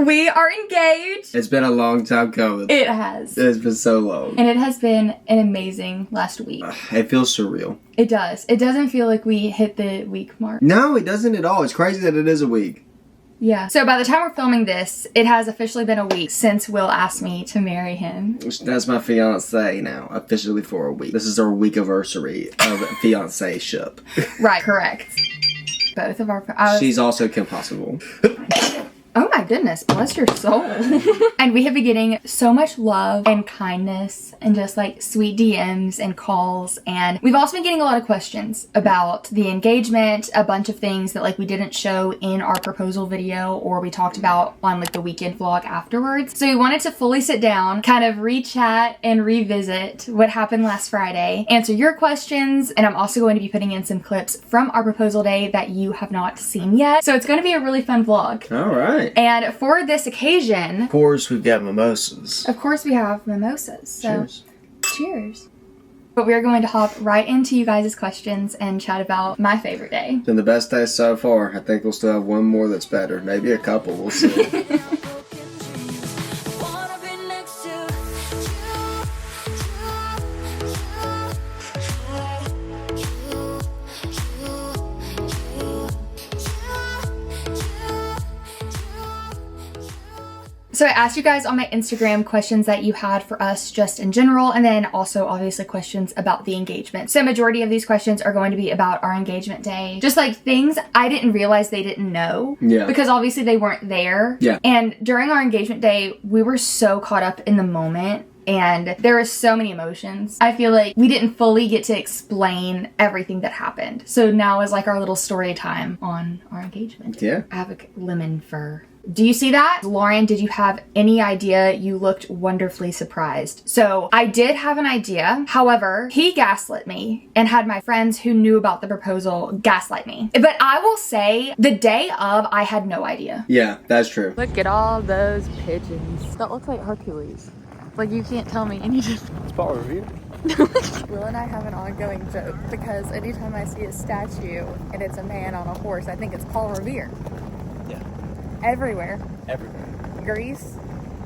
We are engaged. It's been a long time coming. It has. It's been so long. And it has been an amazing last week. It feels surreal. It does. It doesn't feel like we hit the week mark. No, it doesn't at all. It's crazy that it is a week. Yeah. So by the time we're filming this, it has officially been a week since Will asked me to marry him. That's my fiance now, officially for a week. This is our week anniversary of fiancé-ship. Right, correct. Both of our... She's also Kim Possible. Oh my goodness, bless your soul. And we have been getting so much love and kindness and just like sweet DMs and calls. And we've also been getting a lot of questions about the engagement, a bunch of things that like we didn't show in our proposal video or we talked about on like the weekend vlog afterwards. So we wanted to fully sit down, kind of re-chat and revisit what happened last Friday, answer your questions, and I'm also going to be putting in some clips from our proposal day that you have not seen yet. So it's going to be a really fun vlog. All right. And for this occasion... Of course, we've got mimosas. Of course we have mimosas. So, cheers. Cheers. But we're going to hop right into you guys' questions and chat about my favorite day. It's been the best day so far. I think we'll still have one more that's better. Maybe a couple. We'll see. So I asked you guys on my Instagram questions that you had for us just in general, and then also obviously questions about the engagement. So majority of these questions are going to be about our engagement day. Just like things I didn't realize they didn't know. Yeah. Because obviously they weren't there. Yeah. And during our engagement day, we were so caught up in the moment. And there were so many emotions. I feel like we didn't fully get to explain everything that happened. So now is like our little story time on our engagement. Yeah. I have a lemon fur. Do you see that? Lauren, did you have any idea? You looked wonderfully surprised. So I did have an idea. However, he gaslit me and had my friends who knew about the proposal gaslight me. But I will say the day of, I had no idea. Yeah, that's true. Look at all those pigeons. That looks like Hercules. Like you can't tell me any different. It's Paul Revere. Will and I have an ongoing joke because anytime I see a statue and it's a man on a horse, I think it's Paul Revere. Yeah. Everywhere. Everywhere. Greece.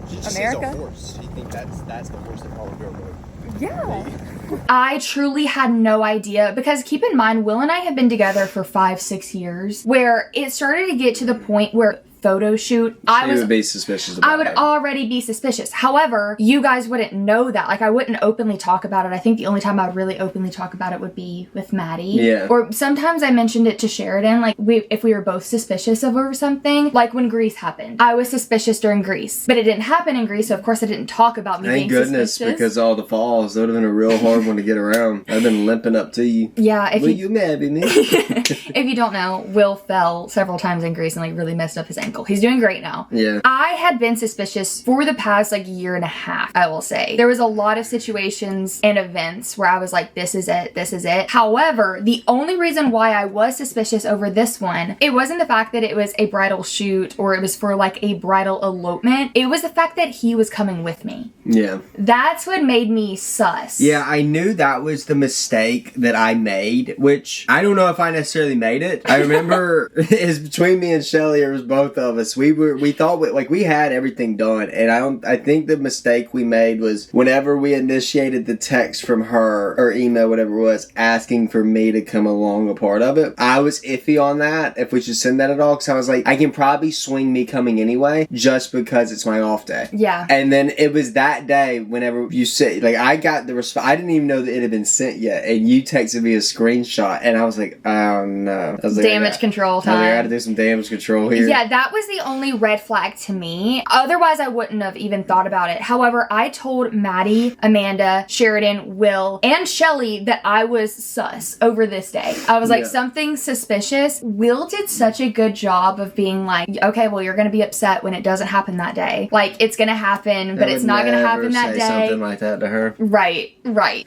She just America. sees a horse. You think that's the horse that Paul Revere rode. Yeah. I truly had no idea because keep in mind, Will and I have been together for 5-6 years where it started to get to the point where photo shoot, I would be suspicious about I would it. already be suspicious. However, you guys wouldn't know that. Like, I wouldn't openly talk about it. I think the only time I would really openly talk about it would be with Maddie. Yeah. Or sometimes I mentioned it to Sheridan, like, if we were both suspicious of over something. Like, when Greece happened. I was suspicious during Greece. But it didn't happen in Greece, so of course I didn't talk about me being suspicious. Thank goodness, because all the falls, that would have been a real hard one to get around. I've been limping up to you. Yeah, Will you marry me? If you don't know, Will fell several times in Greece and, like, really messed up his ankle. He's doing great now. Yeah. I had been suspicious for the past like year and a half, I will say. There was a lot of situations and events where I was like, this is it, this is it. However, the only reason why I was suspicious over this one, it wasn't the fact that it was a bridal shoot or it was for like a bridal elopement. It was the fact that he was coming with me. Yeah. That's what made me sus. Yeah, I knew that was the mistake that I made, which I don't know if I necessarily made it. I remember it's between me and Shelly, it was both of us. We thought we had everything done, and I think the mistake we made was whenever we initiated the text from her or email, whatever it was, asking for me to come along a part of it. I was iffy on that, if we should send that at all, because I was like, I can probably swing me coming anyway, just because it's my off day. Yeah. And then it was that day whenever you said, like, I got the response. I didn't even know that it had been sent yet, and you texted me a screenshot, and I was like, oh no. I was like, damage control time. I gotta do some damage control here. Yeah, that was the only red flag to me. Otherwise, I wouldn't have even thought about it. However, I told Maddie, Amanda, Sheridan, Will, and Shelly that I was sus over this day. I was like, something suspicious. Will did such a good job of being like, okay, well, you're gonna be upset when it doesn't happen that day. Like, it's gonna happen, but it's not gonna happened that day. Something like that to her. Right.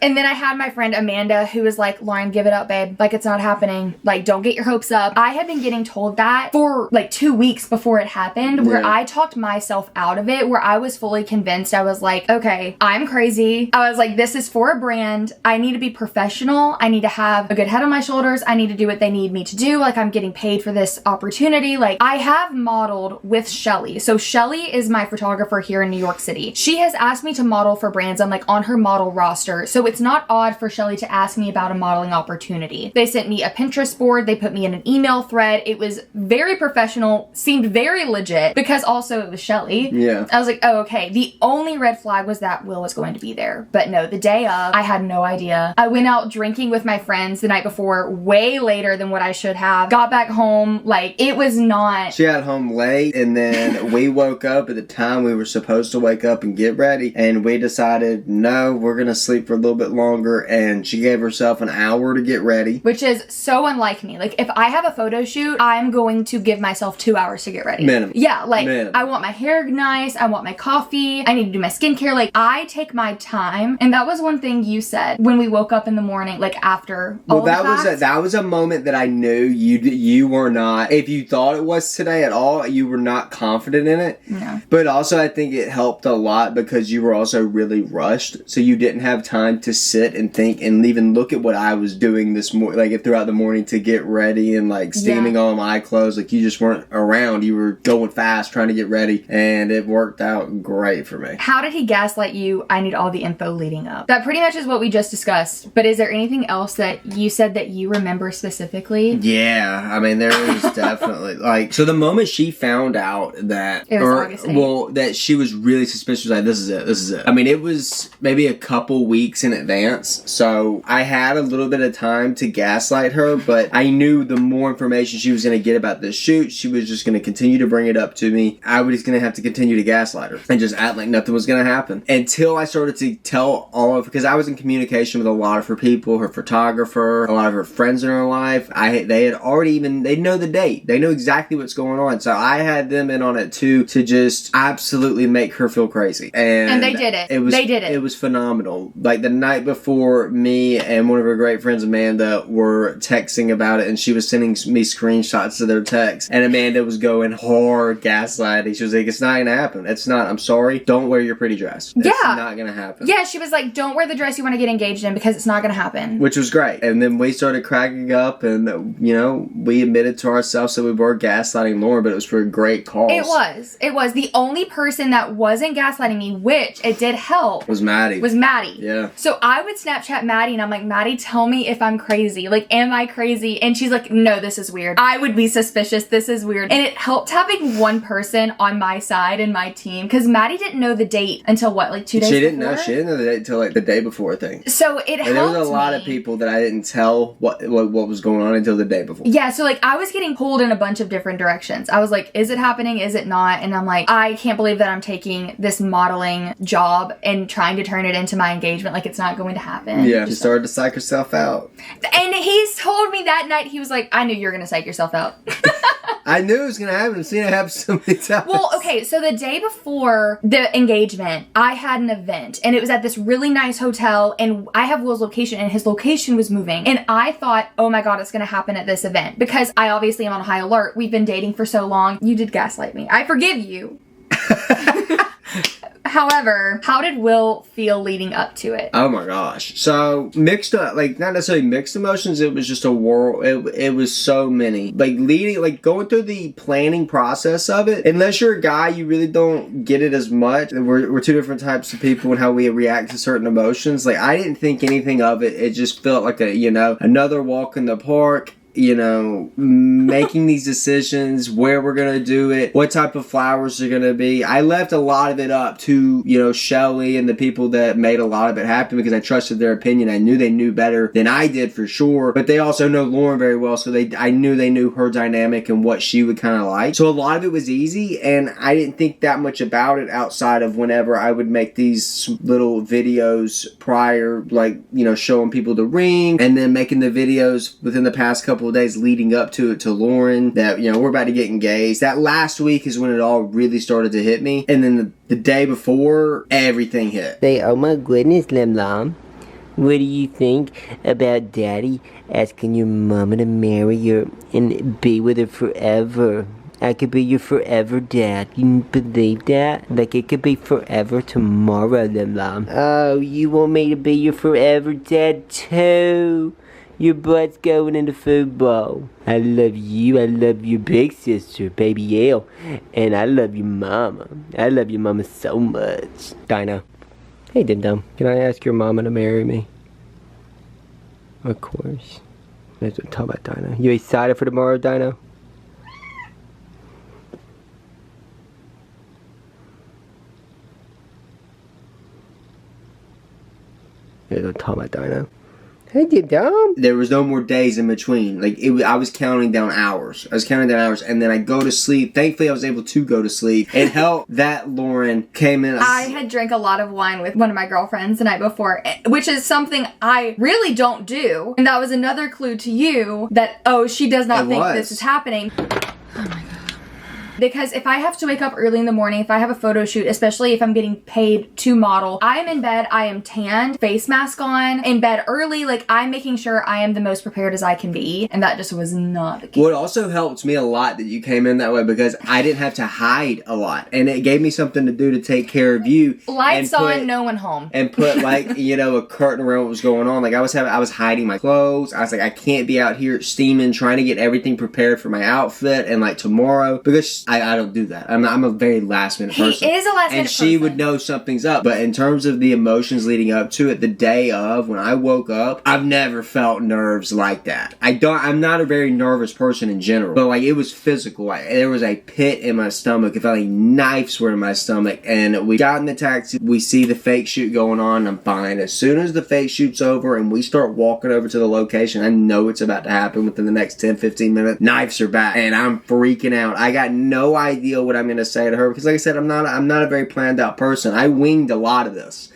And then I had my friend Amanda who was like, Lauren, give it up, babe. Like, it's not happening. Like, don't get your hopes up. I had been getting told that for like 2 weeks before it happened, where I talked myself out of it, where I was fully convinced. I was like, okay, I'm crazy. I was like, this is for a brand. I need to be professional. I need to have a good head on my shoulders. I need to do what they need me to do. Like, I'm getting paid for this opportunity. Like, I have modeled with Shelly. So Shelly is my photographer here in New York City. She has asked me to model for brands. I'm like on her model roster. So it's not odd for Shelly to ask me about a modeling opportunity. They sent me a Pinterest board. They put me in an email thread. It was very professional, seemed very legit, because also it was Shelly. Yeah. I was like, oh, okay. The only red flag was that Will was going to be there. But no, the day of, I had no idea. I went out drinking with my friends the night before, way later than what I should have. Got back home, like, it was not... She got home late, and then we woke up at the time we were supposed to wake up and get ready, and we decided, no, we're gonna sleep for a little bit longer, and she gave herself an hour to get ready. Which is so unlike me. Like, if I have a photo shoot, I'm going to give myself 2 hours to get ready. Minimum. Yeah, like, Minimum. I want my hair nice, I want my coffee, I need to do my skincare. Like, I take my time, and that was one thing you said when we woke up in the morning, like, after all that was a moment that I knew you were not, if you thought it was today at all, you were not confident in it. No. But also I think it helped a lot because you were also really rushed, so you didn't have time to sit and think and even look at what I was doing this morning, like throughout the morning to get ready and like steaming all my clothes. Like, you just weren't around. You were going fast trying to get ready, and it worked out great for me. How did he gaslight you? I need all the info leading up. That pretty much is what we just discussed. But is there anything else that you said that you remember specifically? Yeah, I mean, there is definitely like, so the moment she found out that, it was August 8th. Well, that she was really suspicious, like, this is it. I mean, it was maybe a couple weeks in advance, so I had a little bit of time to gaslight her, but I knew the more information she was going to get about this shoot, she was just going to continue to bring it up to me. I was going to have to continue to gaslight her and just act like nothing was going to happen until I started to tell because I was in communication with a lot of her people, her photographer, a lot of her friends in her life. They had already they know the date. They know exactly what's going on. So I had them in on it too, to just absolutely make her feel crazy. And they did it. They did it. It was phenomenal. Like, the night before, me and one of her great friends, Amanda, were texting about it, and she was sending me screenshots of their text. And Amanda was going hard gaslighting. She was like, it's not gonna happen. It's not. I'm sorry. Don't wear your pretty dress. It's not gonna happen. Yeah, she was like, don't wear the dress you want to get engaged in because it's not gonna happen. Which was great. And then we started cracking up, and, we admitted to ourselves that we were gaslighting Lauren, but it was for a great cause. It was. The only person that wasn't gaslighting me, which it did help, was Maddie. Yeah. So I would Snapchat Maddie, and I'm like, Maddie, tell me if I'm crazy. Like, am I crazy? And she's like, no, this is weird. I would be suspicious. This is weird. And it helped having one person on my side in my team, because Maddie didn't know the date until what, like 2 days She didn't before? know. She didn't know the date until like the day before, I think. So it helped. There was a lot of people that I didn't tell what was going on until the day before. Yeah, so like I was getting pulled in a bunch of different directions. I was like, is it happening? Is it not? And I'm like, I can't believe that I'm taking this modeling job and trying to turn it into my engagement. Like, it's not going to happen. Yeah, she started to psych herself out. And he's told me that night, he was like, I knew you were going to psych yourself out. I knew it was going to happen. I've seen it happen so many times. Well, okay, so the day before the engagement, I had an event, and it was at this really nice hotel, and I have Will's location, and his location was moving. And I thought, oh my God, it's going to happen at this event, because I obviously am on high alert. We've been dating for so long. You did gaslight me. I forgive you. However, how did Will feel leading up to it? Oh my gosh. So, mixed up, like, not necessarily mixed emotions, it was just a whirl. It was so many. Like, going through the planning process of it, unless you're a guy, you really don't get it as much. We're two different types of people and how we react to certain emotions. Like, I didn't think anything of it. It just felt like another walk in the park. Making these decisions, where we're going to do it, what type of flowers are going to be. I left a lot of it up to, Shelly and the people that made a lot of it happen, because I trusted their opinion. I knew they knew better than I did for sure, but they also know Lauren very well, so I knew they knew her dynamic and what she would kind of like. So a lot of it was easy, and I didn't think that much about it outside of whenever I would make these little videos prior, like, showing people the ring, and then making the videos within the past couple couple of days leading up to it to Lauren that, you know, we're about to get engaged. That last week is when it all really started to hit me. And then the day before, everything hit. Say, oh my goodness, Lim Lam. What do you think about Daddy asking your mama to marry her and be with her forever? I could be your forever dad. You believe that? Like it could be forever tomorrow, Lim Lam. Oh, you want me to be your forever dad too? Your butt's going in the food bowl. I love you. I love your big sister, Baby L. And I love your mama. I love your mama so much. Dinah. Hey, Dim Dum. Can I ask your mama to marry me? Of course. Let's talk about Dinah. You excited for tomorrow, Dinah? Let's talk about Dinah. Hey, Dim Dum. There was no more days in between. Like, I was counting down hours. And then I go to sleep. Thankfully, I was able to go to sleep. It helped that Lauren came in. I had drank a lot of wine with one of my girlfriends the night before, which is something I really don't do. And that was another clue to you that, oh, she does not think this is happening. Oh my God. Because if I have to wake up early in the morning, if I have a photo shoot, especially if I'm getting paid to model, I am in bed, I am tanned, face mask on, in bed early, like I'm making sure I am the most prepared as I can be. And that just was not the case. What also helped me a lot that you came in that way because I didn't have to hide a lot. And it gave me something to do to take care of you. Lights on, no one home. And put like, you know, a curtain around what was going on. Like I was hiding my clothes. I was like, I can't be out here steaming, trying to get everything prepared for my outfit and like tomorrow because I don't do that. I'm a very last minute person. He is a last minute person. And she would know something's up. But in terms of the emotions leading up to it, the day of, when I woke up, I've never felt nerves like that. I'm not a very nervous person in general. But like, it was physical. Like, there was a pit in my stomach. It felt like knives were in my stomach. And we got in the taxi. We see the fake shoot going on. I'm fine. As soon as the fake shoot's over and we start walking over to the location, I know it's about to happen within the next 10, 15 minutes. Knives are back. And I'm freaking out. I got no idea what I'm going to say to her because like I said, I'm not a very planned out person. I winged a lot of this.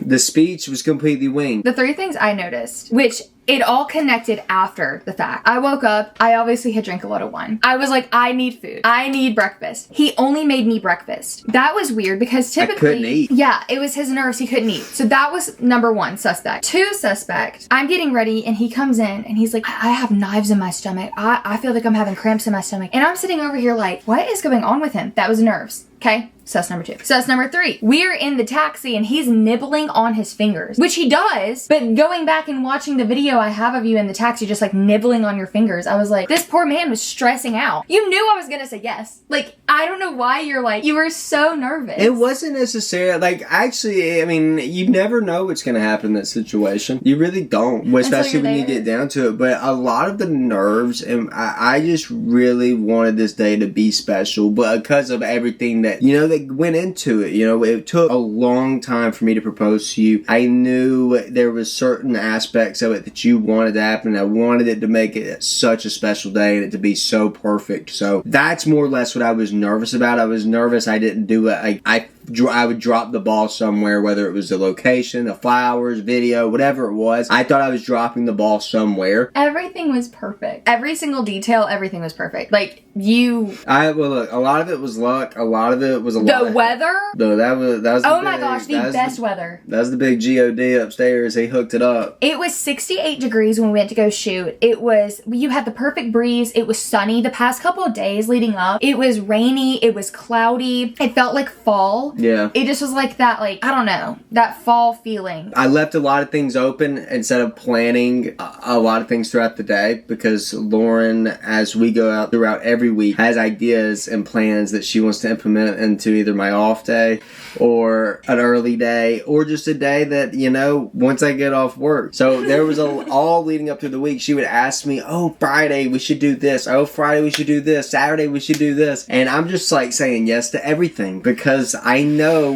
The speech was completely winged. The three things I noticed, which it all connected after the fact. I woke up, I obviously had drank a lot of wine. I was like, I need food. I need breakfast. He only made me breakfast. That was weird because typically... I couldn't eat. Yeah, it was his nerves. He couldn't eat. So that was number one, suspect. Two, suspect. I'm getting ready and he comes in and he's like, I have knives in my stomach. I feel like I'm having cramps in my stomach. And I'm sitting over here like, what is going on with him? That was nerves. Okay, sus number two. Sus number three. We're in the taxi and he's nibbling on his fingers, which he does, but going back and watching the video I have of you in the taxi just like nibbling on your fingers, I was like, this poor man was stressing out. You knew I was gonna say yes. Like, I don't know why you were so nervous. It wasn't necessarily, like, actually, I mean, you never know what's gonna happen in that situation. You really don't, especially when you get down to it. But a lot of the nerves, and I just really wanted this day to be special, but because of everything that, you know, that went into it, you know, it took a long time for me to propose to you. I knew there was certain aspects of it that you wanted to happen. I wanted it to make it such a special day and it to be so perfect. So that's more or less what I was nervous about. I was nervous I didn't do it. I would drop the ball somewhere, whether it was the location, the flowers, video, whatever it was. I thought I was dropping the ball somewhere. Everything was perfect. Every single detail, everything was perfect. Like, well, look, a lot of it was luck. A lot of it was the weather? No, that was oh my gosh, the best weather. That was the big GOD upstairs. He hooked it up. It was 68 degrees when we went to go shoot. You had the perfect breeze. It was sunny the past couple of days leading up. It was rainy. It was cloudy. It felt like fall. Yeah. It just was like that, like, I don't know, that fall feeling. I left a lot of things open instead of planning a lot of things throughout the day because Lauren, as we go out throughout every week, has ideas and plans that she wants to implement into either my off day or an early day or just a day that, you know, once I get off work. So there was all leading up through the week. She would ask me, oh, Friday we should do this. Oh, Friday we should do this. Saturday we should do this. And I'm just like saying yes to everything because I know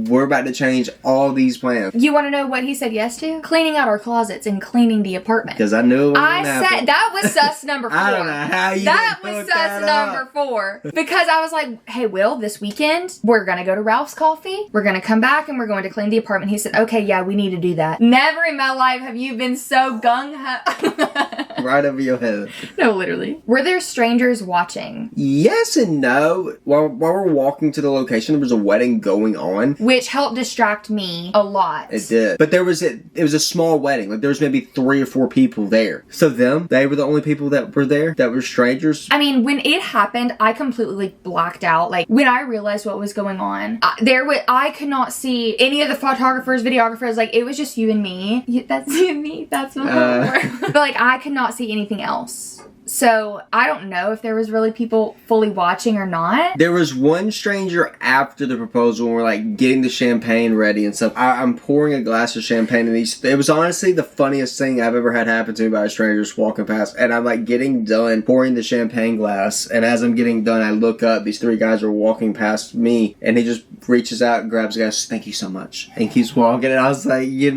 we're about to change all these plans. You want to know what he said yes to? Cleaning out our closets and cleaning the apartment. Because I knew it was said that was sus number 4. I don't know how you That was sus number 4. Because I was like, hey, Will, this weekend, we're going to go to Ralph's Coffee. We're going to come back and we're going to clean the apartment. He said, okay, yeah, we need to do that. Never in my life have you been so gung-ho. right over your head. No, literally. Were there strangers watching? Yes and no. While we're walking to the location, there was a wedding going on. Which helped distract me a lot. It did. But it was a small wedding. Like, there was maybe 3 or 4 people there. So they were the only people that were there that were strangers. I mean, when it happened, I completely blacked out. Like, when I realized what was going on, I could not see any of the photographers, videographers. Like, it was just you and me. That's you and me. That's what But, like, I could not see anything else. So, I don't know if there was really people fully watching or not. There was one stranger after the proposal when we're, like, getting the champagne ready and stuff. I'm pouring a glass of champagne, and it was honestly the funniest thing I've ever had happen to me by a stranger just walking past. And I'm, like, getting done pouring the champagne glass, and as I'm getting done, I look up. These 3 guys are walking past me, and he just reaches out and grabs the guy. Thank you so much. And keeps walking, and I was like, you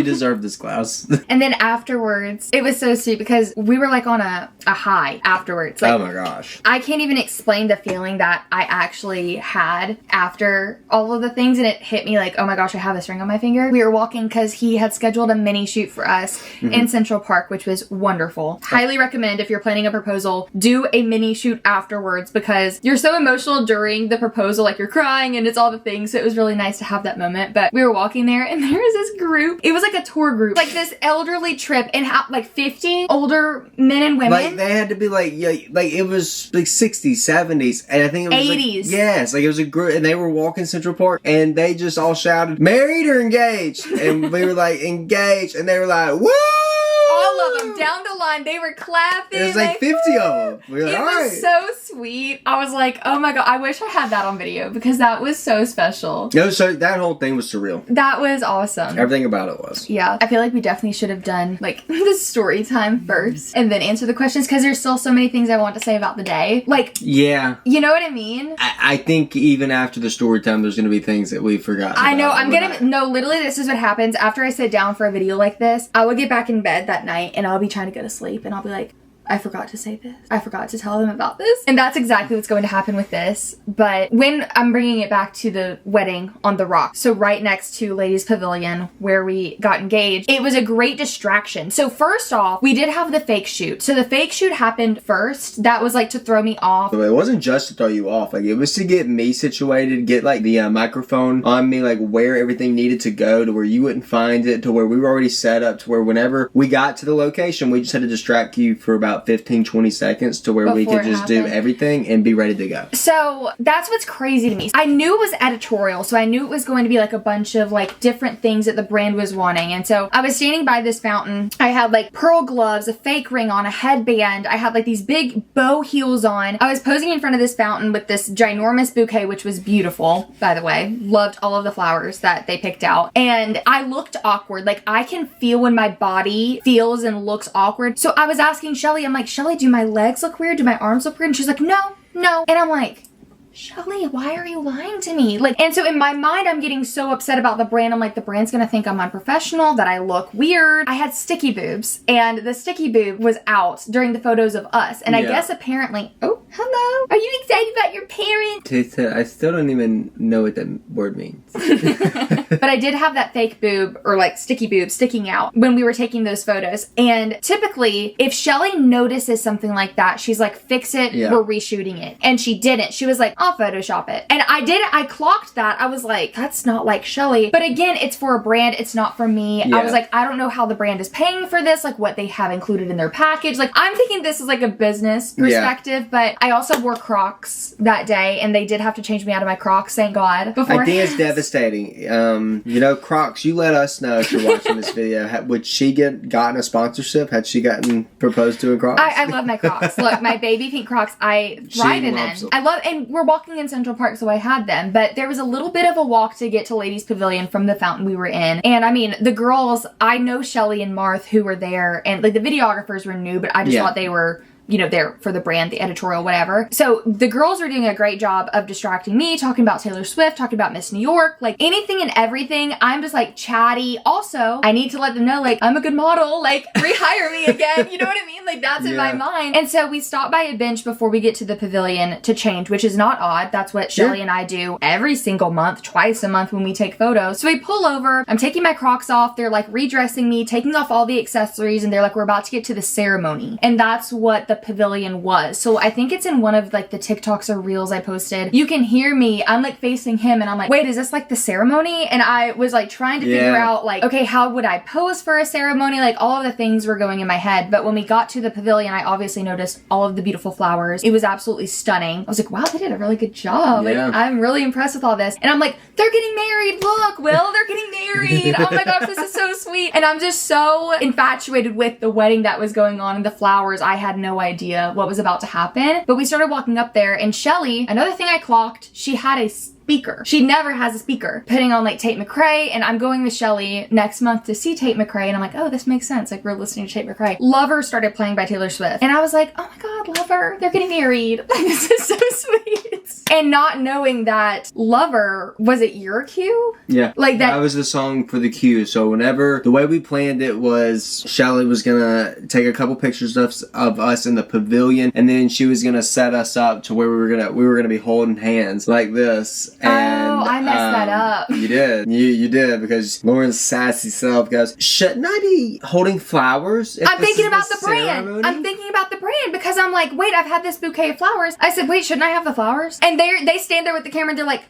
deserve this glass. And then afterwards, it was so sweet because we were, like, on a high afterwards. Like, oh my gosh. I can't even explain the feeling that I actually had after all of the things, and it hit me like, oh my gosh, I have this ring on my finger. We were walking because he had scheduled a mini shoot for us in Central Park, which was wonderful. Highly recommend if you're planning a proposal, do a mini shoot afterwards because you're so emotional during the proposal, like you're crying and it's all the things. So it was really nice to have that moment. But we were walking there and there was this group. It was like a tour group, like this elderly trip, and like 50 older men and women. Like, they had to be like it was like 60s, 70s, and I think it was 80s. Like, yes, like it was a group, and they were walking Central Park, and they just all shouted, "Married or engaged?" And we were like, "Engaged," and they were like, "Woo!" All of them down the line, they were clapping. It was like 50 of them. We were like, it was so sweet. I was like, oh my god, I wish I had that on video because that was so special. No, so that whole thing was surreal. That was awesome. Everything about it was. Yeah, I feel like we definitely should have done like the story time first and then answer the questions because there's still so many things I want to say about the day. Like, yeah, you know what I mean? I think even after the story time, there's going to be things that we forgot. I know. Literally, this is what happens after I sit down for a video like this. I would get back in bed that night and I'll be trying to go to sleep and I'll be like, I forgot to say this. I forgot to tell them about this. And that's exactly what's going to happen with this. But when I'm bringing it back to the wedding on the rock, so right next to Ladies Pavilion where we got engaged, it was a great distraction. So first off, we did have the fake shoot. So the fake shoot happened first. That was like to throw me off. So it wasn't just to throw you off. Like, it was to get me situated, get like the microphone on me, like where everything needed to go to where you wouldn't find it, to where we were already set up, to where whenever we got to the location, we just had to distract you for about 15-20 seconds to where we could just do everything and be ready to go. So that's what's crazy to me. I knew it was editorial, so I knew it was going to be like a bunch of like different things that the brand was wanting. And so I was standing by this fountain. I had like pearl gloves, a fake ring on, a headband. I had like these big bow heels on. I was posing in front of this fountain with this ginormous bouquet, which was beautiful, by the way. Loved all of the flowers that they picked out. And I looked awkward. Like, I can feel when my body feels and looks awkward. So I was asking Shelly, I'm like, Shelly, do my legs look weird? Do my arms look weird? And she's like, no. And I'm like, Shelly, why are you lying to me? Like, and so in my mind, I'm getting so upset about the brand. I'm like, the brand's gonna think I'm unprofessional, that I look weird. I had sticky boobs, and the sticky boob was out during the photos of us. And I guess apparently, oh, hello. Are you excited about your parent? I still don't even know what that word means. But I did have that fake boob, or like sticky boob, sticking out when we were taking those photos. And typically, if Shelly notices something like that, she's like, fix it, we're reshooting it. And she didn't. She was like, I'll Photoshop it. And I did it. I clocked that. I was like, that's not like Shelly. But again, it's for a brand. It's not for me. I was like, I don't know how the brand is paying for this, like what they have included in their package. Like, I'm thinking this is like a business perspective, but I also wore Crocs that day, and they did have to change me out of my Crocs, thank God. I think it's devastating. Crocs, you let us know if you're watching this video. Would she gotten a sponsorship? Had she gotten proposed to in Crocs? I love my Crocs. Look, my baby pink Crocs, I thrive in them. I love, and we're walking in Central Park, so I had them, but there was a little bit of a walk to get to Ladies Pavilion from the fountain we were in. And I mean, the girls, I know Shelly and Marth who were there, and like the videographers were new, but I just thought they were there for the brand, the editorial, whatever. So the girls were doing a great job of distracting me, talking about Taylor Swift, talking about Miss New York, like anything and everything. I'm just like chatty. Also, I need to let them know, like, I'm a good model, like, rehire me again. You know what I mean? Like, that's in my mind. And so we stop by a bench before we get to the pavilion to change, which is not odd. That's what Shelly and I do every single month, twice a month when we take photos. So we pull over. I'm taking my Crocs off. They're like redressing me, taking off all the accessories, and they're like, we're about to get to the ceremony. And that's what the pavilion was. So I think it's in one of like the TikToks or reels I posted. You can hear me. I'm like facing him and I'm like, wait, is this like the ceremony? And I was like trying to figure out like, okay, how would I pose for a ceremony? Like all of the things were going in my head. But when we got to the pavilion, I obviously noticed all of the beautiful flowers. It was absolutely stunning. I was like, wow, they did a really good job. Like, I'm really impressed with all this. And I'm like, they're getting married. Look, Will, they're getting married. Oh my gosh, this is so sweet. And I'm just so infatuated with the wedding that was going on and the flowers. I had no idea what was about to happen. But we started walking up there and Shelly, another thing I clocked, she had a speaker. She never has a speaker. Putting on like Tate McRae, and I'm going with Shelly next month to see Tate McRae, and I'm like, oh, this makes sense. Like, we're listening to Tate McRae. Lover started playing by Taylor Swift, and I was like, oh my god, Lover, they're getting married. Like, this is so sweet. And not knowing that Lover, was it your cue? Yeah. Like that was the song for the cue. So whenever, the way we planned it was Shelly was gonna take a couple pictures of us in the pavilion, and then she was gonna set us up to where we were gonna be holding hands like this. And, I messed that up. You did. You did, because Lauren's sassy self goes, shouldn't I be holding flowers? I'm thinking about the brand. I'm thinking about the brand because I'm like, wait, I've had this bouquet of flowers. I said, wait, shouldn't I have the flowers? And they stand there with the camera and they're like,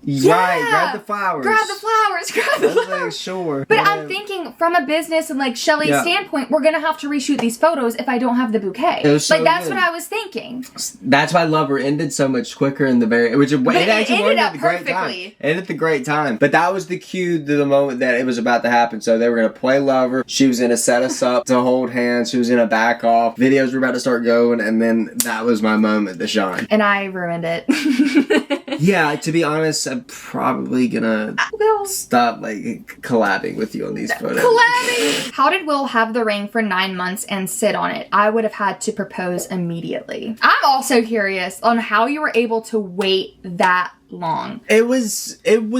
right, grab the flowers. Grab the flowers. Grab the flowers. Like, sure. But I'm thinking from a business and like Shelly's standpoint, we're gonna have to reshoot these photos if I don't have the bouquet. It was so like that's good. what I was thinking. That's why Lover ended so much quicker in the very, which it actually ended ended up at the great time. perfectly. It ended at the great time. But that was the cue to the moment that it was about to happen. So they were gonna play Lover. She was gonna set us up to hold hands. She was gonna back off. Videos were about to start going, and then that was my moment to shine. And I ruined it. Yeah, to be honest, I'm probably gonna stop like collabing with you on these photos. Collabing! How did Will have the ring for 9 months and sit on it? I would have had to propose immediately. I'm also curious on how you were able to wait that long. It was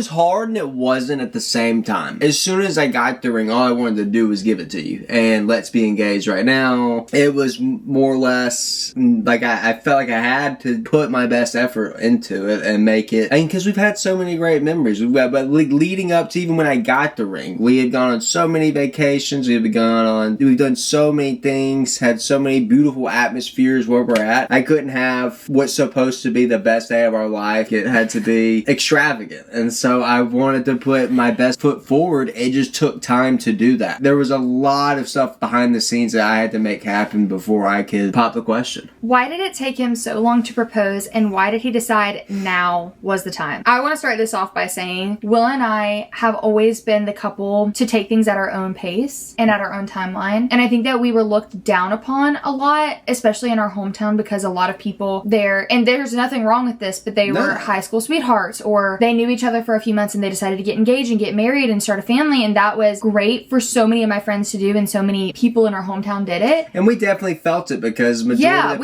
hard, and it wasn't at the same time. As soon as I got the ring, all I wanted to do was give it to you and let's be engaged right now. It was more or less like I felt like I had to put my best effort into it and make it. And because we've had so many great memories, but leading up to even when I got the ring, we had gone on so many vacations. We've done so many things, had so many beautiful atmospheres where we're at. I couldn't have what's supposed to be the best day of our life. It had to be extravagant, and so I wanted to put my best foot forward. It just took time to do that. There was a lot of stuff behind the scenes that I had to make happen before I could pop the question. Why did it take him so long to propose, and why did he decide now was the time? I want to start this off by saying Will and I have always been the couple to take things at our own pace and at our own timeline, and I think that we were looked down upon a lot, especially in our hometown, because a lot of people there, and there's nothing wrong with this, but they were high school sweethearts, or they knew each other for a few months and they decided to get engaged and get married and start a family, and that was great for so many of my friends to do, and so many people in our hometown did it. And we definitely felt it, because we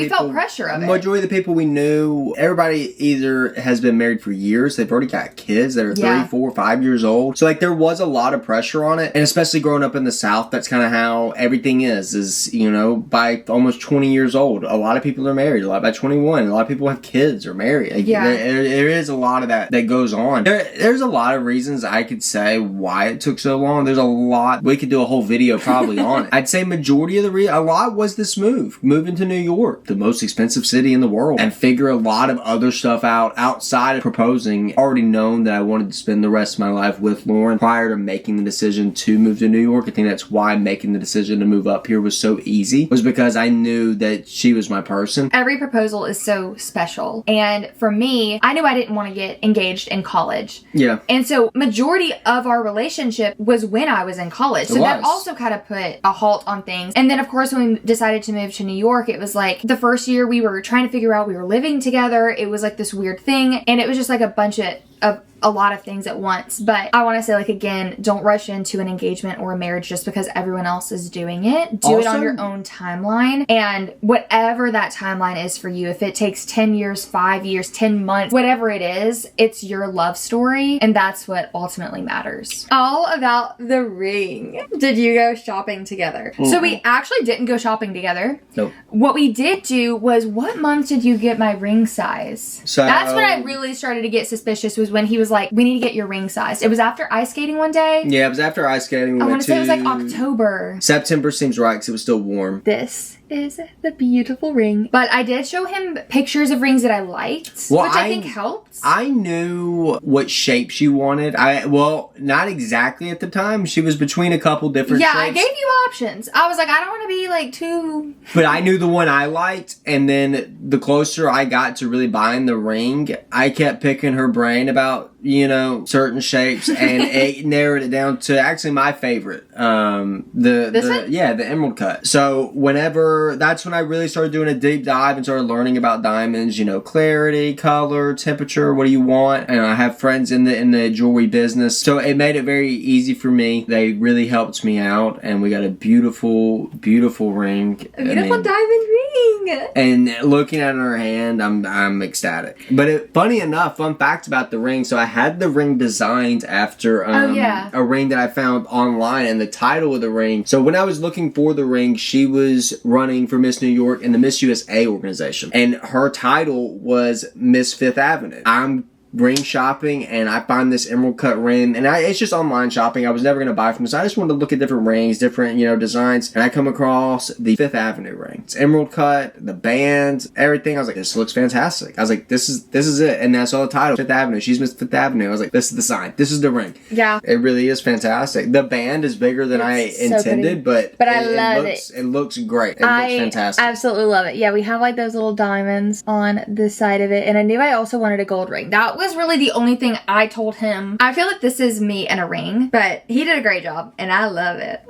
felt pressure of it. Majority of the people we knew, everybody either has been married for years, they've already got kids that are 3, 4, 5 years old. So like there was a lot of pressure on it, and especially growing up in the South, that's kind of how everything is, you know, by almost 20 years old, a lot of people are married. A lot by 21, a lot of people have kids or married. Like, there is a lot of that goes on. There's a lot of reasons I could say why it took so long. There's a lot. We could do a whole video probably on it. I'd say majority of a lot was this moving to New York, the most expensive city in the world, and figure a lot of other stuff out outside of proposing. Already known that I wanted to spend the rest of my life with Lauren prior to making the decision to move to New York. I think that's why making the decision to move up here was so easy, was because I knew that she was my person. Every proposal is so special, and for me, I knew I didn't want to get engaged in college. Yeah. And so majority of our relationship was when I was in college. So that also kind of put a halt on things. And then of course when we decided to move to New York, it was like the first year we were trying to figure out, we were living together. It was like this weird thing. And it was just like a bunch of a lot of things at once. But I want to say, like, again, don't rush into an engagement or a marriage just because everyone else is doing it. Do it on your own timeline, and whatever that timeline is for you, if it takes 10 years, 5 years, 10 months, whatever it is, it's your love story, and that's what ultimately matters. All about the ring. Did you go shopping together? Mm-hmm. So we actually didn't go shopping together. Nope. What we did do was, what month did you get my ring size? So that's when I really started to get suspicious, was when he was like, we need to get your ring size. It was after ice skating one day. Yeah, it was after ice skating. I want to say it was like October. September seems right because it was still warm. This is the beautiful ring. But I did show him pictures of rings that I liked, which I think helps. I knew what shape she wanted. Well, not exactly at the time. She was between a couple different shapes. Yeah, I gave you options. I was like, I don't want to be like too... But I knew the one I liked, and then the closer I got to really buying the ring, I kept picking her brain about, certain shapes, and it narrowed it down to actually my favorite. The emerald cut. So that's when I really started doing a deep dive and started learning about diamonds, clarity, color, temperature, what do you want? And I have friends in the jewelry business, so it made it very easy for me. They really helped me out, and we got a beautiful, beautiful ring. A beautiful diamond ring. And looking at her hand, I'm ecstatic. But fun fact about the ring, so I had the ring designed after a ring that I found online, and the title of the ring. So when I was looking for the ring, she was running for Miss New York in the Miss USA organization, and her title was Miss Fifth Avenue. I'm ring shopping, and I find this emerald cut ring, and it's just online shopping. I was never going to buy from this. I just wanted to look at different rings, different designs, and I come across the Fifth Avenue ring. It's emerald cut, the band, everything. I was like, this looks fantastic. I was like, this is it. And then I saw the title, Fifth Avenue. She's Miss Fifth Avenue. I was like, this is the sign. This is the ring. Yeah, it really is fantastic. The band is bigger than I intended, but I love it. It looks great. It looks fantastic. I absolutely love it. Yeah, we have like those little diamonds on the side of it, and I knew I also wanted a gold ring. That was really the only thing I told him. I feel like this is me and a ring, but he did a great job, and I love it.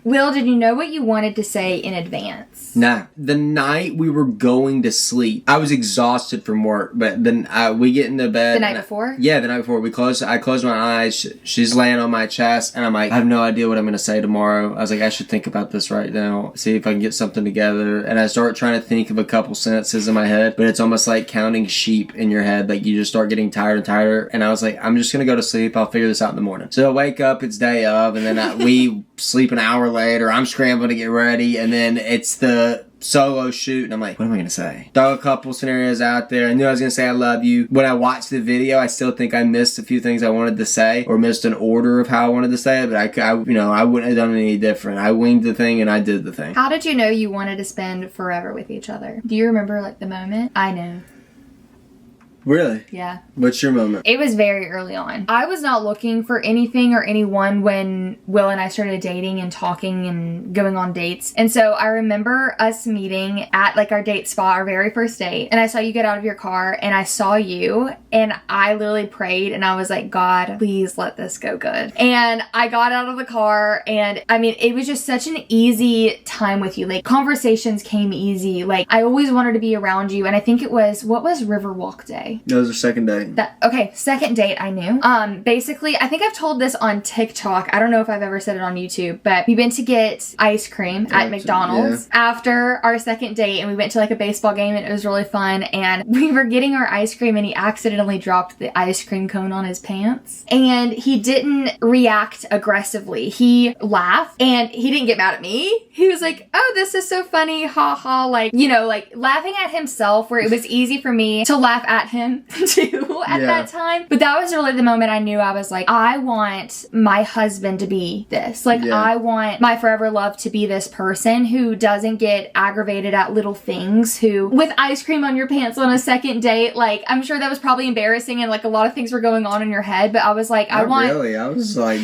Will, did you know what you wanted to say in advance? Nah. The night we were going to sleep, I was exhausted from work, but then we get into bed. The night before? Yeah, the night before. I closed my eyes. She's laying on my chest, and I'm like, I have no idea what I'm going to say tomorrow. I was like, I should think about this right now, see if I can get something together. And I start trying to think of a couple sentences in my head, but it's almost like counting sheep in your head. Like, you just start getting tired and tighter. And I was like, I'm just going to go to sleep. I'll figure this out in the morning. So I wake up, it's day of, and then we sleep an hour later. I'm scrambling to get ready, and then it's the solo shoot, and I'm like, what am I going to say? Throw a couple scenarios out there. I knew I was going to say I love you. When I watched the video, I still think I missed a few things I wanted to say, or missed an order of how I wanted to say it, but I wouldn't have done it any different. I winged the thing, and I did the thing. How did you know you wanted to spend forever with each other? Do you remember like the moment? I know. Really? Yeah. What's your moment? It was very early on. I was not looking for anything or anyone when Will and I started dating and talking and going on dates. And so I remember us meeting at like our date spot, our very first date. And I saw you get out of your car, and I saw you, and I literally prayed, and I was like, God, please let this go good. And I got out of the car, and I mean, it was just such an easy time with you. Like, conversations came easy. Like, I always wanted to be around you. And I think what was Riverwalk Day? That was our second date. Second date, I knew. Basically, I think I've told this on TikTok. I don't know if I've ever said it on YouTube, but we went to get ice cream at McDonald's after our second date, and we went to like a baseball game, and it was really fun. And we were getting our ice cream, and he accidentally dropped the ice cream cone on his pants, and he didn't react aggressively. He laughed, and he didn't get mad at me. He was like, oh, this is so funny, ha ha, like, like laughing at himself, where it was easy for me to laugh at him too at that time. But that was really the moment I knew I was like, I want my husband to be this. Like, I want my forever love to be this person who doesn't get aggravated at little things, who, with ice cream on your pants on a second date, like, I'm sure that was probably embarrassing, and like a lot of things were going on in your head, but I was like, Not really. I was like,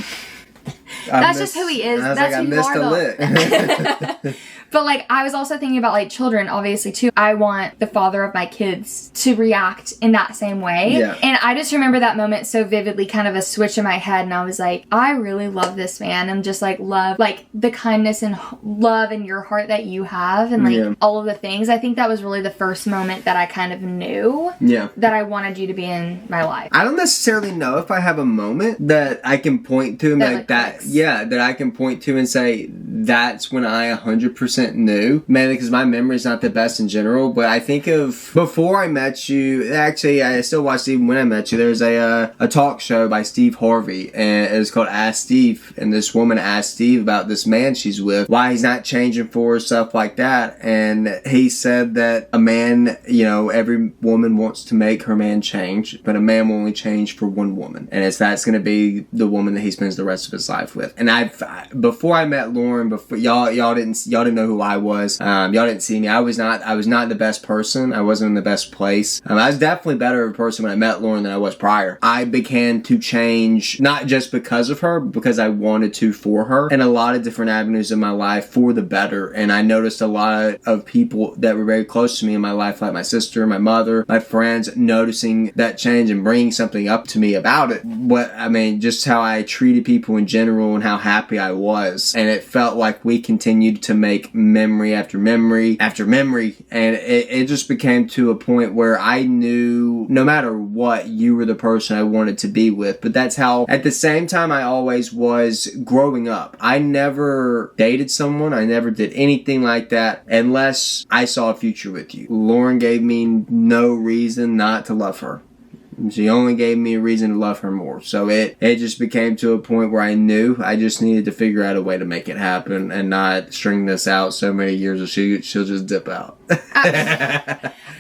That's just who he is. That's who you are, though. But, like, I was also thinking about, like, children, obviously, too. I want the father of my kids to react in that same way. Yeah. And I just remember that moment so vividly, kind of a switch in my head. And I was like, I really love this man. And just, like, love, like, the kindness and love in your heart that you have. And, like, all of the things. I think that was really the first moment that I kind of knew that I wanted you to be in my life. I don't necessarily know if I have a moment that I can point to and that I can point to and say, that's when I 100% knew, mainly because my memory's not the best in general. But I think of before I met you. Actually, I still watched even when I met you. There's a talk show by Steve Harvey, and it's called Ask Steve. And this woman asked Steve about this man she's with, why he's not changing for her, stuff like that. And he said that a man, you know, every woman wants to make her man change, but a man will only change for one woman, and that's going to be the woman that he spends the rest of his life with. And before I met Lauren, before y'all didn't know who I was. Y'all didn't see me. I was not the best person. I wasn't in the best place. I was definitely better of a person when I met Lauren than I was prior. I began to change, not just because of her, but because I wanted to for her, and a lot of different avenues in my life for the better. And I noticed a lot of people that were very close to me in my life, like my sister, my mother, my friends, noticing that change and bringing something up to me about it. Just how I treated people in general and how happy I was. And it felt like we continued to make memory after memory after memory, and it just became to a point where I knew no matter what, you were the person I wanted to be with. But that's how, at the same time, I always was growing up. I never dated someone, I never did anything like that unless I saw a future with you. Lauren gave me no reason not to love her. She only gave me a reason to love her more. So it just became to a point where I knew I just needed to figure out a way to make it happen and not string this out so many years or she'll just dip out.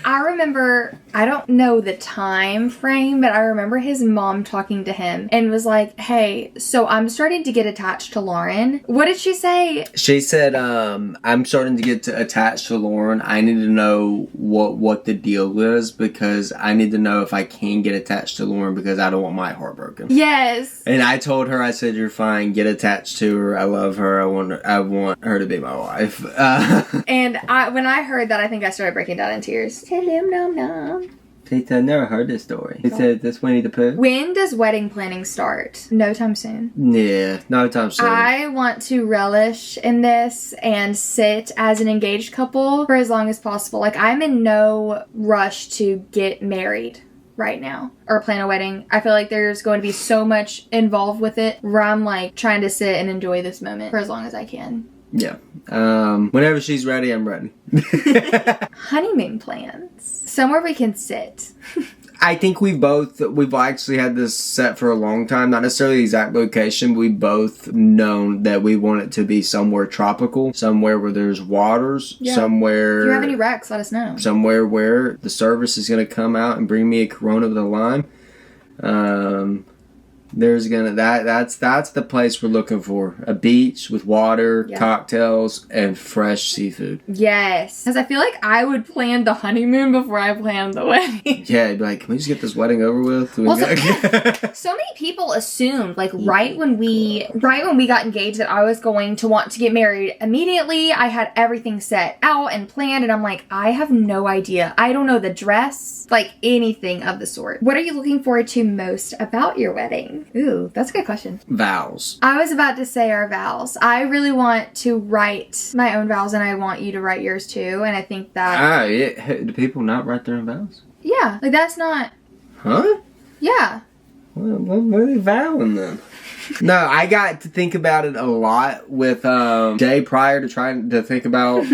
I remember, I don't know the time frame, but I remember his mom talking to him and was like, hey, so I'm starting to get attached to Lauren. What did she say? She said, I'm starting to get attached to Lauren. I need to know what the deal is, because I need to know if I can get attached to Lauren, because I don't want my heart broken. Yes. And I told her, I said, you're fine. Get attached to her. I love her. I want her to be my wife. And when I heard that, I think I started breaking down in tears. Tell him nom nom. He said, I never heard this story. He said, that's Winnie the Pooh. When does wedding planning start? No time soon. Yeah, no time soon. I want to relish in this and sit as an engaged couple for as long as possible. Like, I'm in no rush to get married right now or plan a wedding. I feel like there's going to be so much involved with it where I'm like trying to sit and enjoy this moment for as long as I can. Yeah. Whenever she's ready, I'm ready. Honeymoon plans. Somewhere we can sit. I think we've actually had this set for a long time. Not necessarily the exact location. We've both known that we want it to be somewhere tropical, somewhere where there's waters, somewhere... If you have any wrecks, let us know. Somewhere where the service is going to come out and bring me a Corona with a lime. That's the place we're looking for. A beach with water, cocktails, and fresh seafood. Yes. Because I feel like I would plan the honeymoon before I planned the wedding. Yeah, I'd be like, can we just get this wedding over with? So many people assumed, like, right when we got engaged, that I was going to want to get married immediately. I had everything set out and planned, and I'm like, I have no idea. I don't know the dress, like, anything of the sort. What are you looking forward to most about your wedding? Ooh, that's a good question. Vows. I was about to say our vows. I really want to write my own vows, and I want you to write yours too. And I think that... Do people not write their own vows? Yeah, like that's not... Huh? Yeah. What are they vowing then? No, I got to think about it a lot with day prior to trying to think about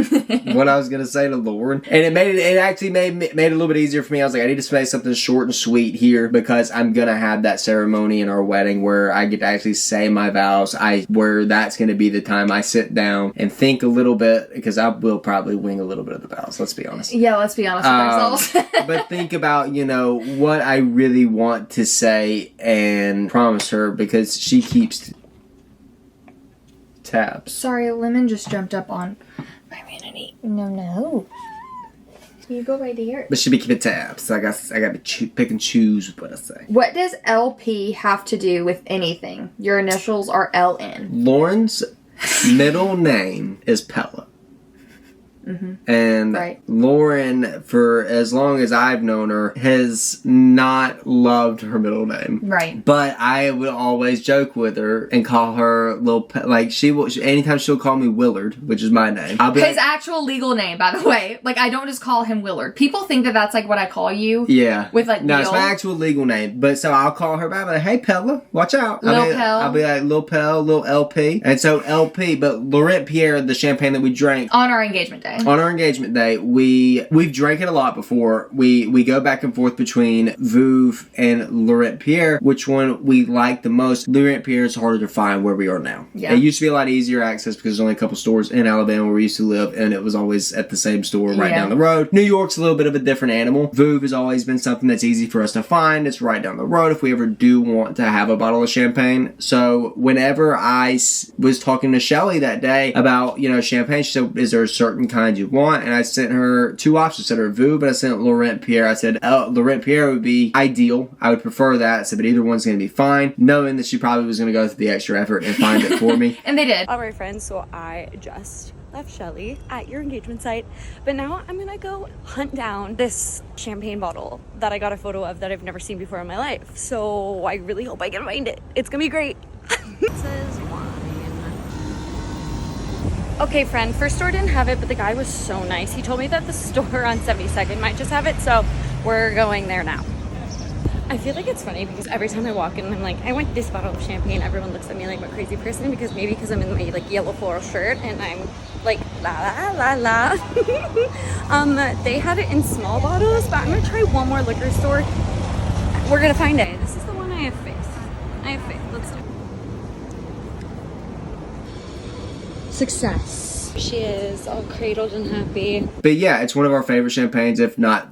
what I was gonna say to Lauren, and it actually made it a little bit easier for me. I was like, I need to say something short and sweet here, because I'm gonna have that ceremony in our wedding where I get to actually say my vows. Where that's gonna be the time I sit down and think a little bit, because I will probably wing a little bit of the vows. Let's be honest. Yeah, let's be honest with ourselves. But think about what I really want to say and promise her, because she keeps tabs. Sorry, Lemon just jumped up on my vanity. No. You go right here. But she be keeping tabs, so I got to pick and choose what I say. What does LP have to do with anything? Your initials are LN. Lauren's middle name is Pella. And Right. Lauren, for as long as I've known her, has not loved her middle name. Right. But I would always joke with her and call her like she will. Anytime she'll call me Willard, which is my name, I'll be His like, actual legal name, by the way. Like, I don't just call him Willard. People think that that's like what I call you. yeah, With like no, it's Will. my actual legal name. But so I'll call her back, like, hey Pella, watch out, Lil Pell. I'll be like Lil Pell, Lil LP, and so LP. But Laurent Pierre, the champagne that we drank On our engagement day. on our engagement day, we've drank it a lot before. We go back and forth between Vouv and Laurent Pierre, which one we like the most. Laurent Pierre is harder to find where we are now. Yeah. It used to be a lot easier access because there's only a couple stores in Alabama where we used to live, and it was always at the same store right Yeah. down the road. New York's a little bit of a different animal. Vouv has always been something that's easy for us to find. It's right down the road if we ever do want to have a bottle of champagne. So whenever I was talking to Shelly that day about, champagne, she said, is there a certain kind you want? And I sent her 2 options. I sent her Vouv, but I sent Laurent Pierre. I said, Laurent Pierre would be ideal. I would prefer that. I said, but either one's going to be fine, knowing that she probably was going to go through the extra effort and find it for me. And they did. Alright friends, so I just left Shelly at your engagement site, but now I'm gonna go hunt down this champagne bottle that I got a photo of that I've never seen before in my life. So I really hope I can find it. It's gonna be great. It says wine. Okay friend, first store didn't have it, but the guy was so nice. He told me that the store on 72nd might just have it, so we're going there now. I feel like it's funny because every time I walk in and I'm like, I want this bottle of champagne, everyone looks at me like I'm a crazy person because I'm in my like yellow floral shirt and I'm like la la la la. They had it in small bottles, but I'm gonna try one more liquor store. We're gonna find it. This is the one I have faith. I have faith. Let's do it. Success. She is all cradled and happy. But yeah, it's one of our favorite champagnes, if not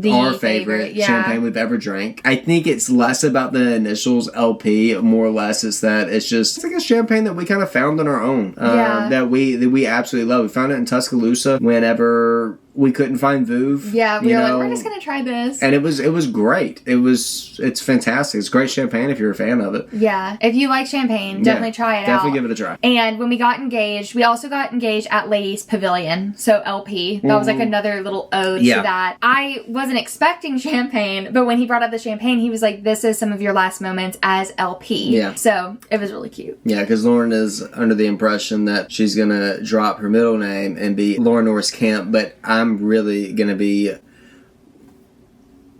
our favorite yeah. champagne we've ever drank. I think it's less about the initials LP, more or less it's that it's like a champagne that we kind of found on our own. Yeah. That we absolutely love. We found it in Tuscaloosa whenever we couldn't find Vouv. Yeah, we were like, we're just gonna try this. And it was great. It's fantastic. It's great champagne if you're a fan of it. Yeah, if you like champagne, definitely try it out. Definitely give it a try. And when we got engaged, we also got engaged at Ladies Pavilion, so LP. That was like another little ode to that. I wasn't expecting champagne, but when he brought up the champagne, he was like, this is some of your last moments as LP. Yeah. So it was really cute. Yeah, because Lauren is under the impression that she's going to drop her middle name and be Lauren Norris Camp, but I'm really going to be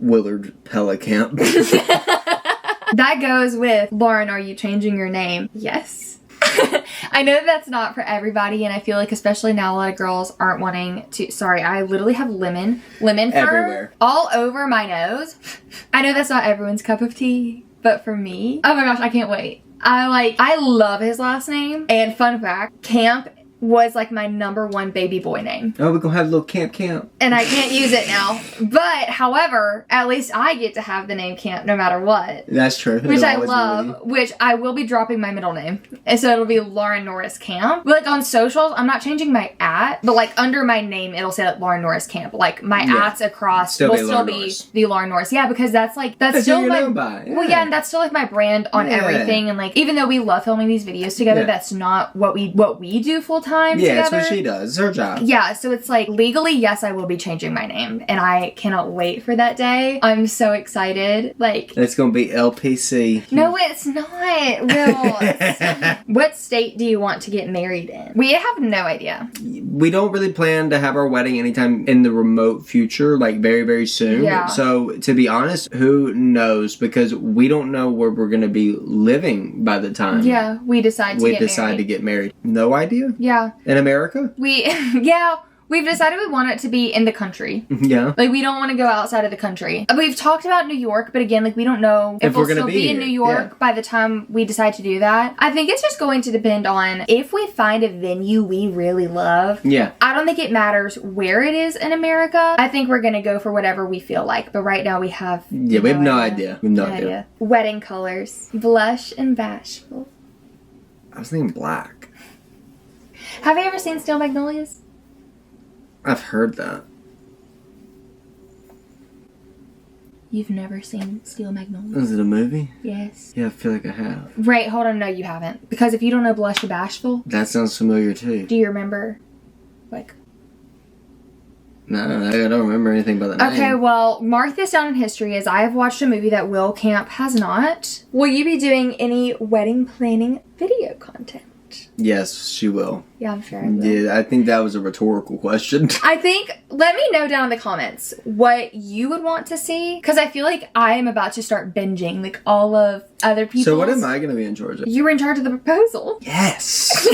Willard Pella Camp. That goes with, Lauren, are you changing your name? Yes. I know that's not for everybody, and I feel like especially now a lot of girls aren't wanting to. Sorry, I literally have lemon fur everywhere, all over my nose. I know that's not everyone's cup of tea, but for me, oh my gosh, I can't wait. I love his last name. And fun fact, Camp was like my #1 baby boy name. Oh, we're gonna have a little camp. And I can't use it now. But, however, at least I get to have the name Camp no matter what. That's true. Which I love, which I will be dropping my middle name. And so it'll be Lauren Norris Camp. But like on socials, I'm not changing my @ but like under my name, it'll say like Lauren Norris Camp. Like my @ across will still be the Lauren Norris. Yeah, because that's still my, well, yeah, and that's still like my brand on everything. And like, even though we love filming these videos together, that's not what we do full time. Yeah, it's what she does. It's her job. Yeah, so it's like legally, yes, I will be changing my name, and I cannot wait for that day. I'm so excited. Like, it's gonna be LPC. No, it's not. Will. What state do you want to get married in? We have no idea. We don't really plan to have our wedding anytime in the remote future, like very, very soon. Yeah. So to be honest, who knows? Because we don't know where we're gonna be living by the time. Yeah, we decide to get married. No idea. Yeah. In America? We've decided we want it to be in the country. Yeah. Like, we don't want to go outside of the country. We've talked about New York, but again, like, we don't know if we'll still be in New York by the time we decide to do that. I think it's just going to depend on if we find a venue we really love. Yeah. I don't think it matters where it is in America. I think we're going to go for whatever we feel like. But right now we have we have no idea. We have no idea. Wedding colors. Blush and bashful. I was thinking black. Have you ever seen Steel Magnolias? I've heard that. You've never seen Steel Magnolias? Is it a movie? Yes. Yeah, I feel like I have. Right, hold on, no you haven't. Because if you don't know Blush or Bashful, That sounds familiar too. do you remember, like... No, I don't remember anything about that Okay, name. well, mark this down in history as I have watched a movie that Will Camp has not. Will you be doing any wedding planning video content? Yes, she will. Yeah, I'm sure I will. Yeah, I think that was a rhetorical question. I think, let me know down in the comments what you would want to see. Because I feel like I am about to start binging, like, all of other people's. So what am I going to be in charge of? You were in charge of the proposal. Yes!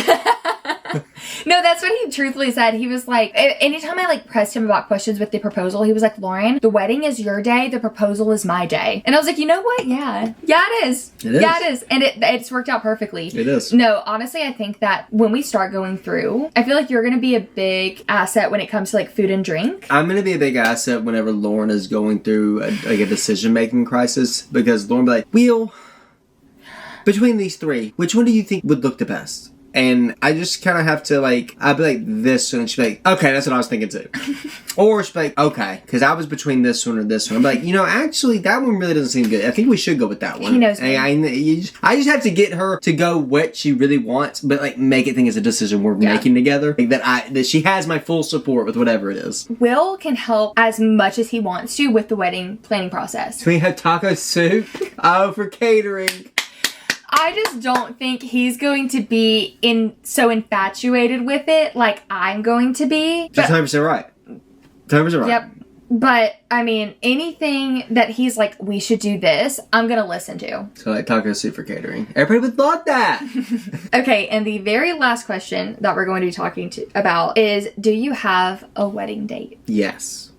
No, that's what he truthfully said. He was like, anytime I like pressed him about questions with the proposal, he was like, Lauren, the wedding is your day, the proposal is my day. And I was like, you know what? Yeah. Yeah, it is. It is. Yeah, it is. And it's worked out perfectly. It is. No, honestly, I think that when we start going through, I feel like you're going to be a big asset when it comes to like food and drink. I'm going to be a big asset whenever Lauren is going through a decision-making crisis, because Lauren will be like, Will, between these three, which one do you think would look the best? And I just kind of have to like, I'd be like this one, and she'd be like, okay, that's what I was thinking too. Or she'd be like, okay, because I was between this one or this one. I'm like, actually, that one really doesn't seem good. I think we should go with that one. He knows me. I just have to get her to go what she really wants, but like make it think it's a decision we're making together. Like, that she has my full support with whatever it is. Will can help as much as he wants to with the wedding planning process. Can we have taco soup? Oh, for catering. I just don't think he's going to be so infatuated with it like I'm going to be. That's 100% right. 100% right. Yep. But, I mean, anything that he's like, we should do this, I'm going to listen to. So, like, taco soup for catering. Everybody would love that. Okay, and the very last question that we're going to be talking about is, do you have a wedding date? Yes.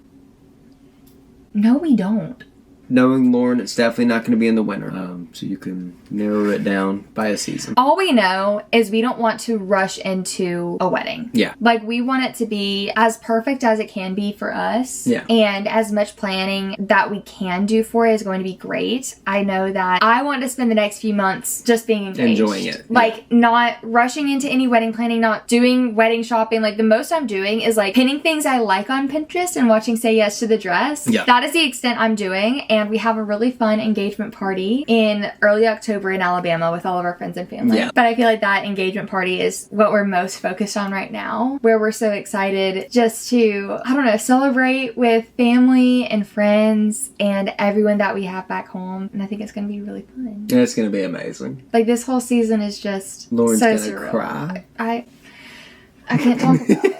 No, we don't. Knowing Lauren, it's definitely not going to be in the winter. So you can narrow it down by a season. All we know is we don't want to rush into a wedding. Yeah. Like, we want it to be as perfect as it can be for us. Yeah. And as much planning that we can do for it is going to be great. I know that I want to spend the next few months just being engaged. Enjoying it. Like, not rushing into any wedding planning, not doing wedding shopping. Like, the most I'm doing is, like, pinning things I like on Pinterest and watching Say Yes to the Dress. Yeah. That is the extent I'm doing. And we have a really fun engagement party in early October in Alabama with all of our friends and family. Yeah. But I feel like that engagement party is what we're most focused on right now, where we're so excited just to, I don't know, celebrate with family and friends and everyone that we have back home. And I think it's going to be really fun. Yeah, it's going to be amazing. Like, this whole season is just Lauren's so going to surreal. cry. I can't talk about it.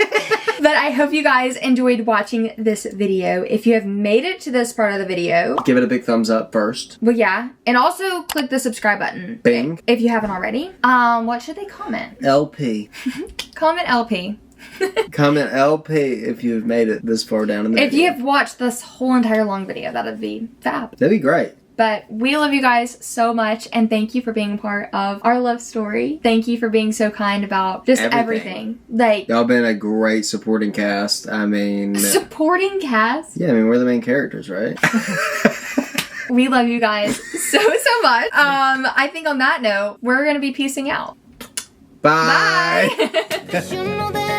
But I hope you guys enjoyed watching this video. If you have made it to this part of the video, Give it a big thumbs up first. well, yeah. And also click the subscribe button. Bing. If you haven't already. What should they comment? LP. Comment LP. Comment LP if you've made it this far down in the If video. you have watched this whole entire long video, that would be fab. That'd be great. But we love you guys so much, and thank you for being a part of our love story. Thank you for being so kind about just everything. Like, Y'all been a great supporting cast. I mean... supporting cast. Yeah, I mean, we're the main characters, right? We love you guys so much. I think on that note, we're going to be peacing out. Bye. Bye. You know that